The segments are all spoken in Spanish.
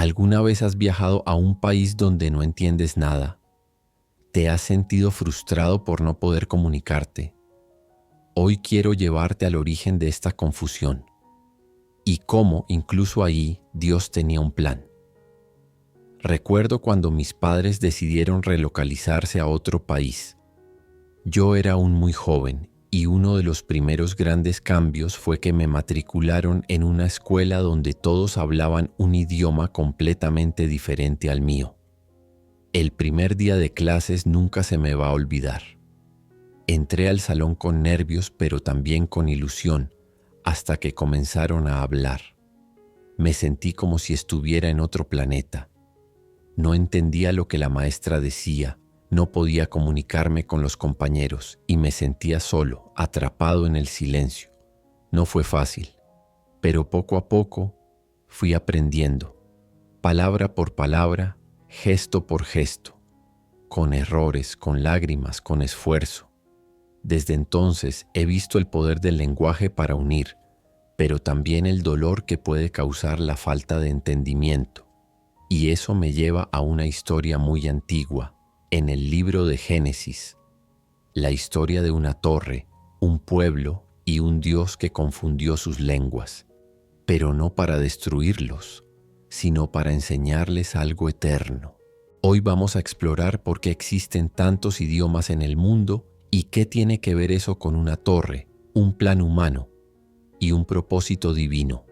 ¿Alguna vez has viajado a un país donde no entiendes nada? ¿Te has sentido frustrado por no poder comunicarte? Hoy quiero llevarte al origen de esta confusión y cómo incluso ahí Dios tenía un plan. Recuerdo cuando mis padres decidieron relocalizarse a otro país. Yo era aún muy joven y uno de los primeros grandes cambios fue que me matricularon en una escuela donde todos hablaban un idioma completamente diferente al mío. El primer día de clases nunca se me va a olvidar. Entré al salón con nervios pero también con ilusión hasta que comenzaron a hablar. Me sentí como si estuviera en otro planeta. No entendía lo que la maestra decía, no podía comunicarme con los compañeros y me sentía solo, atrapado en el silencio. No fue fácil, pero poco a poco fui aprendiendo, palabra por palabra, gesto por gesto, con errores, con lágrimas, con esfuerzo. Desde entonces he visto el poder del lenguaje para unir, pero también el dolor que puede causar la falta de entendimiento. Y eso me lleva a una historia muy antigua, en el libro de Génesis, la historia de una torre, un pueblo y un Dios que confundió sus lenguas, pero no para destruirlos, sino para enseñarles algo eterno. Hoy vamos a explorar por qué existen tantos idiomas en el mundo y qué tiene que ver eso con una torre, un plan humano y un propósito divino.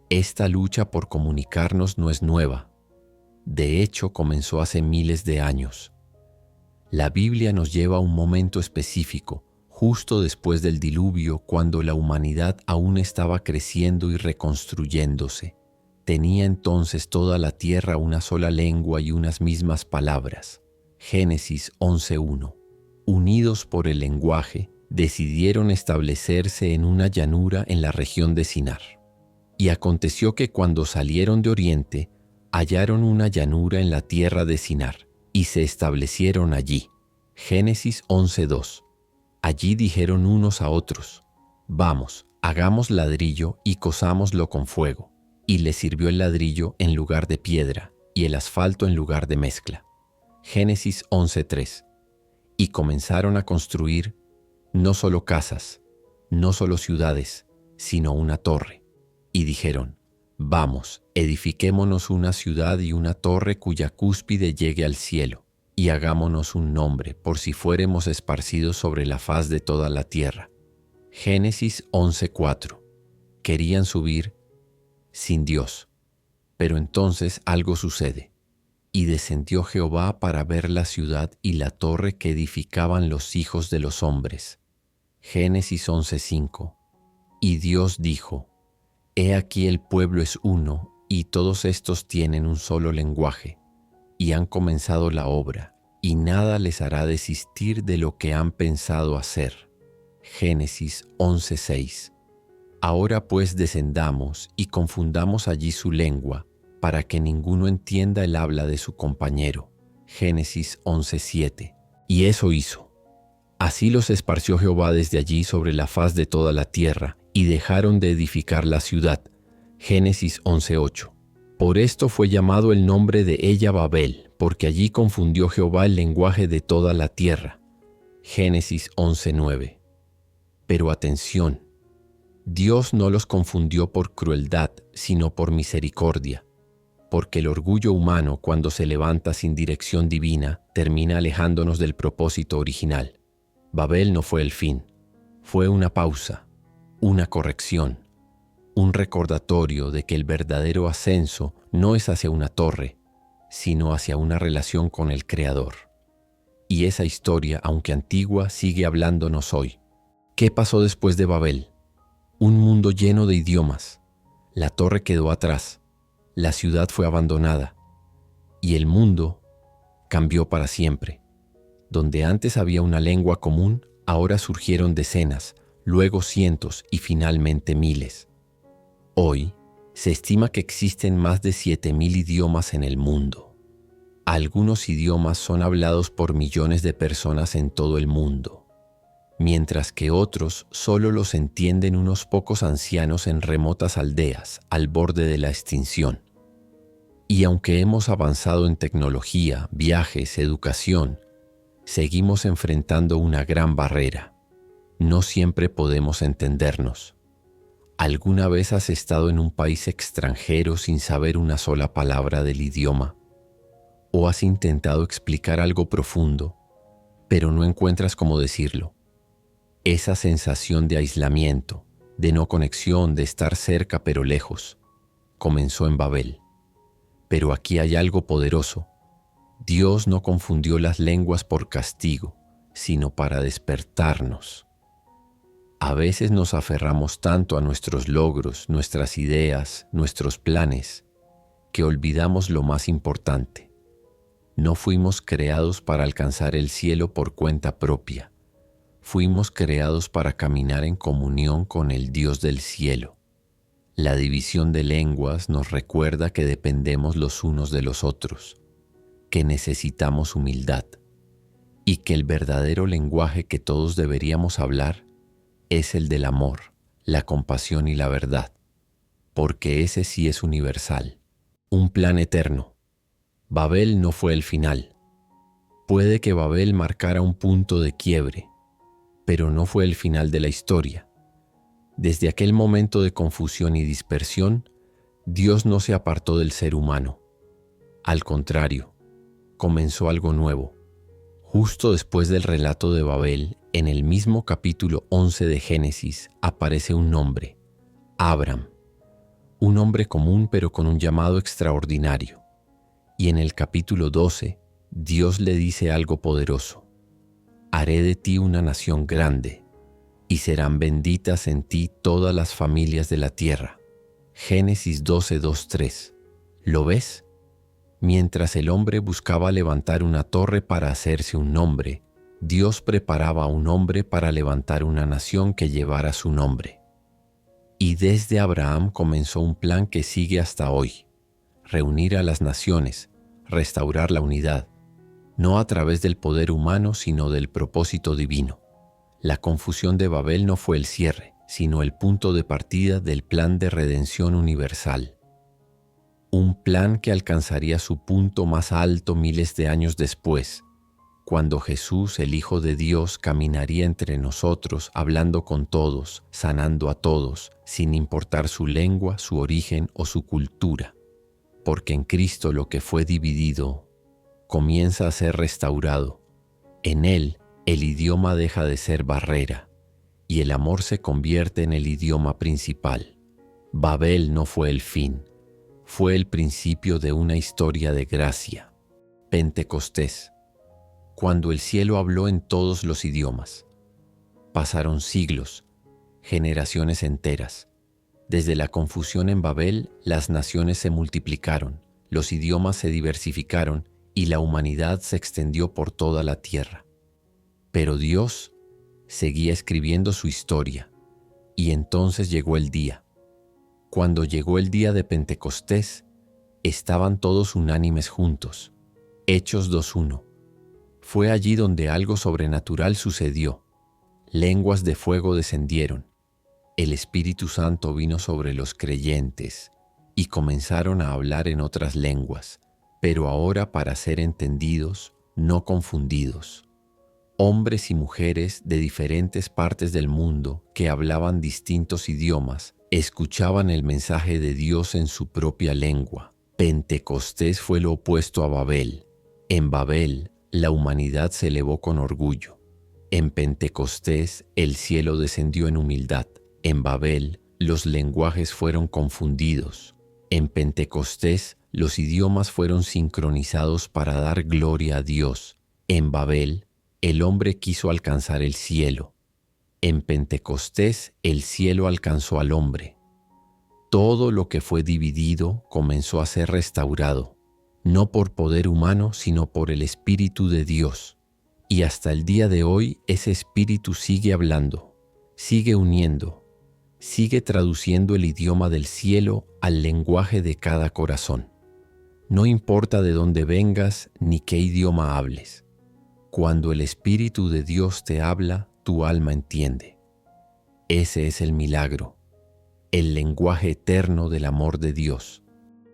Esta lucha por comunicarnos no es nueva. De hecho, comenzó hace miles de años. La Biblia nos lleva a un momento específico, justo después del diluvio, cuando la humanidad aún estaba creciendo y reconstruyéndose. Tenía entonces toda la tierra una sola lengua y unas mismas palabras. Génesis 11:1. Unidos por el lenguaje, decidieron establecerse en una llanura en la región de Sinar. Y aconteció que cuando salieron de oriente, hallaron una llanura en la tierra de Sinar, y se establecieron allí. Génesis 11:2. Allí dijeron unos a otros: vamos, hagamos ladrillo y cosámoslo con fuego. Y les sirvió el ladrillo en lugar de piedra, y el asfalto en lugar de mezcla. Génesis 11:3. Y comenzaron a construir no solo casas, no solo ciudades, sino una torre. Y dijeron: vamos, edifiquémonos una ciudad y una torre cuya cúspide llegue al cielo, y hagámonos un nombre, por si fuéremos esparcidos sobre la faz de toda la tierra. Génesis 11:4. Querían subir sin Dios, pero entonces algo sucede. Y descendió Jehová para ver la ciudad y la torre que edificaban los hijos de los hombres. Génesis 11:5. Y Dios dijo: he aquí el pueblo es uno, y todos estos tienen un solo lenguaje, y han comenzado la obra, y nada les hará desistir de lo que han pensado hacer. Génesis 11:6. Ahora pues descendamos y confundamos allí su lengua, para que ninguno entienda el habla de su compañero. Génesis 11:7. Y eso hizo. Así los esparció Jehová desde allí sobre la faz de toda la tierra, y dejaron de edificar la ciudad. Génesis 11:8. Por esto fue llamado el nombre de ella Babel, porque allí confundió Jehová el lenguaje de toda la tierra. Génesis 11:9. Pero atención, Dios no los confundió por crueldad, sino por misericordia, porque el orgullo humano, cuando se levanta sin dirección divina, termina alejándonos del propósito original. Babel no fue el fin, fue una pausa, una corrección, un recordatorio de que el verdadero ascenso no es hacia una torre, sino hacia una relación con el Creador. Y esa historia, aunque antigua, sigue hablándonos hoy. ¿Qué pasó después de Babel? Un mundo lleno de idiomas. La torre quedó atrás, la ciudad fue abandonada, y el mundo cambió para siempre. Donde antes había una lengua común, ahora surgieron decenas, luego cientos y finalmente miles. Hoy se estima que existen más de 7,000 idiomas en el mundo. Algunos idiomas son hablados por millones de personas en todo el mundo, mientras que otros solo los entienden unos pocos ancianos en remotas aldeas al borde de la extinción. Y aunque hemos avanzado en tecnología, viajes, educación, seguimos enfrentando una gran barrera. No siempre podemos entendernos. ¿Alguna vez has estado en un país extranjero sin saber una sola palabra del idioma? ¿O has intentado explicar algo profundo, pero no encuentras cómo decirlo? Esa sensación de aislamiento, de no conexión, de estar cerca pero lejos, comenzó en Babel. Pero aquí hay algo poderoso. Dios no confundió las lenguas por castigo, sino para despertarnos. A veces nos aferramos tanto a nuestros logros, nuestras ideas, nuestros planes, que olvidamos lo más importante. No fuimos creados para alcanzar el cielo por cuenta propia. Fuimos creados para caminar en comunión con el Dios del cielo. La división de lenguas nos recuerda que dependemos los unos de los otros, que necesitamos humildad y que el verdadero lenguaje que todos deberíamos hablar es el del amor, la compasión y la verdad, porque ese sí es universal, un plan eterno. Babel no fue el final. Puede que Babel marcara un punto de quiebre, pero no fue el final de la historia. Desde aquel momento de confusión y dispersión, Dios no se apartó del ser humano. Al contrario, comenzó algo nuevo. Justo después del relato de Babel, en el mismo capítulo 11 de Génesis, aparece un nombre, Abram, un hombre común pero con un llamado extraordinario. Y en el capítulo 12, Dios le dice algo poderoso: haré de ti una nación grande, y serán benditas en ti todas las familias de la tierra. Génesis 12, 2, 3. ¿Lo ves? Mientras el hombre buscaba levantar una torre para hacerse un nombre, Dios preparaba a un hombre para levantar una nación que llevara su nombre. Y desde Abraham comenzó un plan que sigue hasta hoy: reunir a las naciones, restaurar la unidad, no a través del poder humano, sino del propósito divino. La confusión de Babel no fue el cierre, sino el punto de partida del plan de redención universal. Un plan que alcanzaría su punto más alto miles de años después, cuando Jesús, el Hijo de Dios, caminaría entre nosotros, hablando con todos, sanando a todos, sin importar su lengua, su origen o su cultura. Porque en Cristo lo que fue dividido comienza a ser restaurado. En Él, el idioma deja de ser barrera y el amor se convierte en el idioma principal. Babel no fue el fin, fue el principio de una historia de gracia. Pentecostés, cuando el cielo habló en todos los idiomas. Pasaron siglos, generaciones enteras. Desde la confusión en Babel, las naciones se multiplicaron, los idiomas se diversificaron y la humanidad se extendió por toda la tierra. Pero Dios seguía escribiendo su historia, y entonces llegó el día. Cuando llegó el día de Pentecostés, estaban todos unánimes juntos. Hechos 2:1. Fue allí donde algo sobrenatural sucedió. Lenguas de fuego descendieron. El Espíritu Santo vino sobre los creyentes y comenzaron a hablar en otras lenguas, pero ahora para ser entendidos, no confundidos. Hombres y mujeres de diferentes partes del mundo que hablaban distintos idiomas escuchaban el mensaje de Dios en su propia lengua. Pentecostés fue lo opuesto a Babel. En Babel, la humanidad se elevó con orgullo. En Pentecostés, el cielo descendió en humildad. En Babel, los lenguajes fueron confundidos. En Pentecostés, los idiomas fueron sincronizados para dar gloria a Dios. En Babel, el hombre quiso alcanzar el cielo. En Pentecostés, el cielo alcanzó al hombre. Todo lo que fue dividido comenzó a ser restaurado, no por poder humano, sino por el Espíritu de Dios. Y hasta el día de hoy, ese Espíritu sigue hablando, sigue uniendo, sigue traduciendo el idioma del cielo al lenguaje de cada corazón. No importa de dónde vengas ni qué idioma hables. Cuando el Espíritu de Dios te habla, tu alma entiende. Ese es el milagro, el lenguaje eterno del amor de Dios.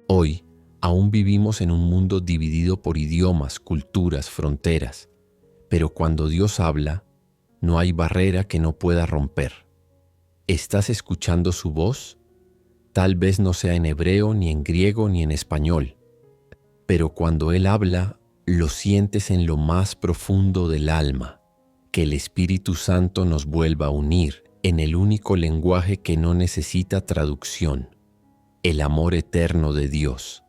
Hoy, Aún vivimos en un mundo dividido por idiomas, culturas, fronteras, pero cuando Dios habla, no hay barrera que no pueda romper. ¿Estás escuchando su voz? Tal vez no sea en hebreo, ni en griego, ni en español, pero cuando Él habla, lo sientes en lo más profundo del alma. Que el Espíritu Santo nos vuelva a unir en el único lenguaje que no necesita traducción, el amor eterno de Dios.